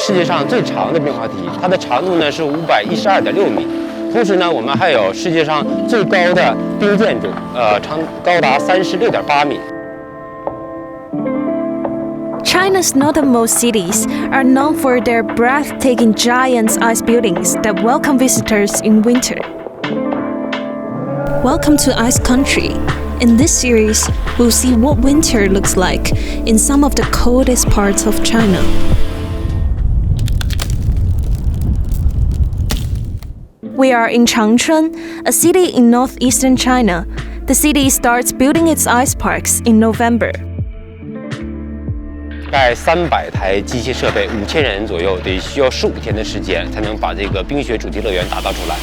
世界上最长的冰滑梯，它的长度呢是512.6米。同时呢，我们还有世界上最高的冰建筑，长高达36.8米。China's northernmost cities are known for their breathtaking giant ice buildings that welcome visitors in winter. Welcome to Ice Country. In this series, we'll see what winter looks like in some of the coldest parts of China. We are in Changchun, a city in northeastern China. The city starts building its ice parks in November. 大概300台机械设备，5000人左右，得需要15天的时间才能把这个冰雪主题乐园打造出来。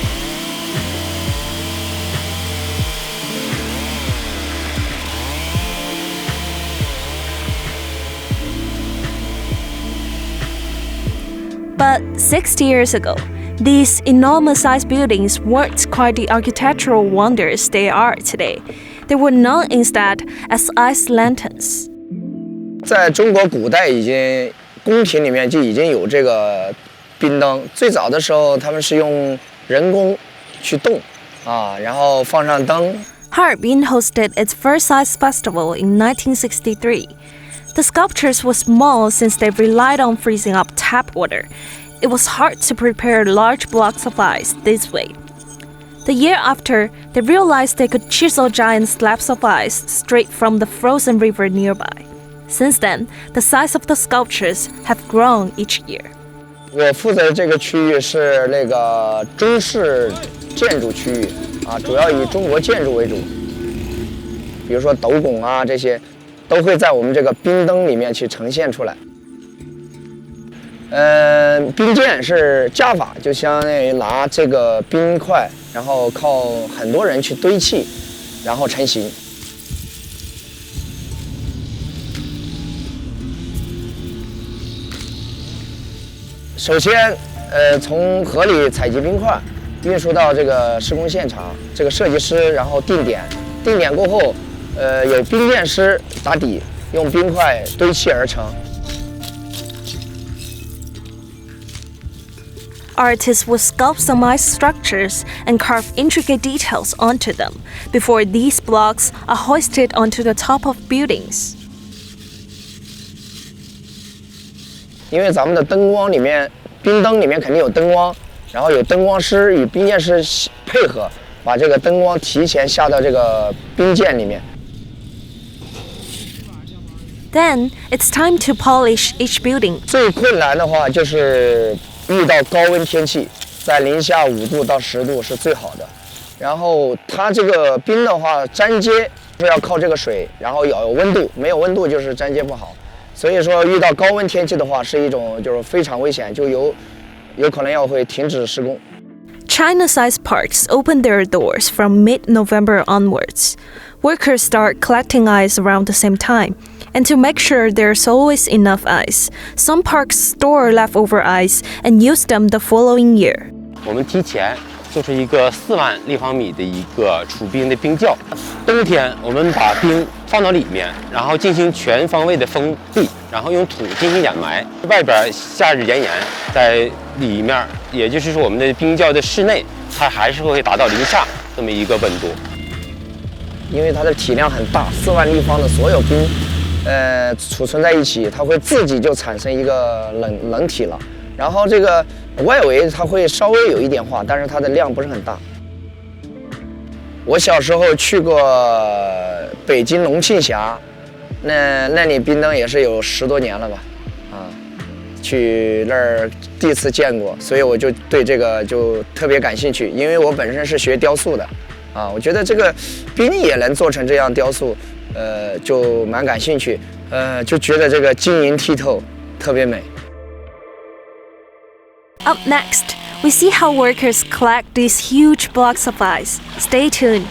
But 60 years ago, these enormous ice buildings weren't quite the architectural wonders they are today. They were known instead as ice lanterns. 在中国古代宫廷里面就已经有这个冰灯。最早的时候，他们是用人工去冻然后放上灯。Harbin hosted its first ice festival in 1963. The sculptures were small since they relied on freezing up tap water. It was hard to prepare large blocks of ice this way. The year after, they realized they could chisel giant slabs of ice straight from the frozen river nearby. Since then, the size of the sculptures have grown each year. 我负责的这个区域是那个中式建筑区域主要以中国建筑为主，比如说斗拱这些，都会在我们这个冰灯里面去呈现出来。冰剑是架法，就相当于拿这个冰块，然后靠很多人去堆砌，然后成型。首先，从河里采集冰块，运输到这个施工现场，这个设计师然后定点，定点过后，有冰剑师打底，用冰块堆砌而成。Artists would sculpt some ice structures and carve intricate details onto them before these blocks are hoisted onto the top of buildings. 因为咱们的灯光里面，冰灯里面肯定有灯光，然后有灯光师与冰剑师配合，把这个灯光提前下到这个冰剑里面。Then it's time to polish each building. 最困难的话就是遇到高温天气，在零下5度到10度是最好的。然后它这个冰的话，粘接是要靠这个水，然后要有温度，没有温度就是粘接不好。所以说遇到高温天气的话，是一种就是非常危险，就有可能要会停止施工。China's ice parks open their doors from mid-November onwards. Workers start collecting ice around the same time. And to make sure there's always enough ice, some parks store leftover ice and use them the following year. 我们提前做出一个4万立方米的一个储冰的冰窖。冬天我们把冰放到里面，然后进行全方位的封闭，然后用土进行掩埋。外边夏日炎炎，在里面，也就是说我们的冰窖的室内，它还是会达到零下这么一个温度。因为它的体量很大，4万立方的所有冰，储存在一起，它会自己就产生一个冷体了。然后这个外围它会稍微有一点化，但是它的量不是很大。我小时候去过北京龙庆峡，那里冰灯也是有10多年了吧，去那儿第一次见过，所以我就对这个就特别感兴趣，因为我本身是学雕塑的，我觉得这个冰也能做成这样雕塑，就蛮感兴趣，就觉得这个晶莹剔透，特别美。Up next, we see how workers collect these huge blocks of ice. Stay tuned.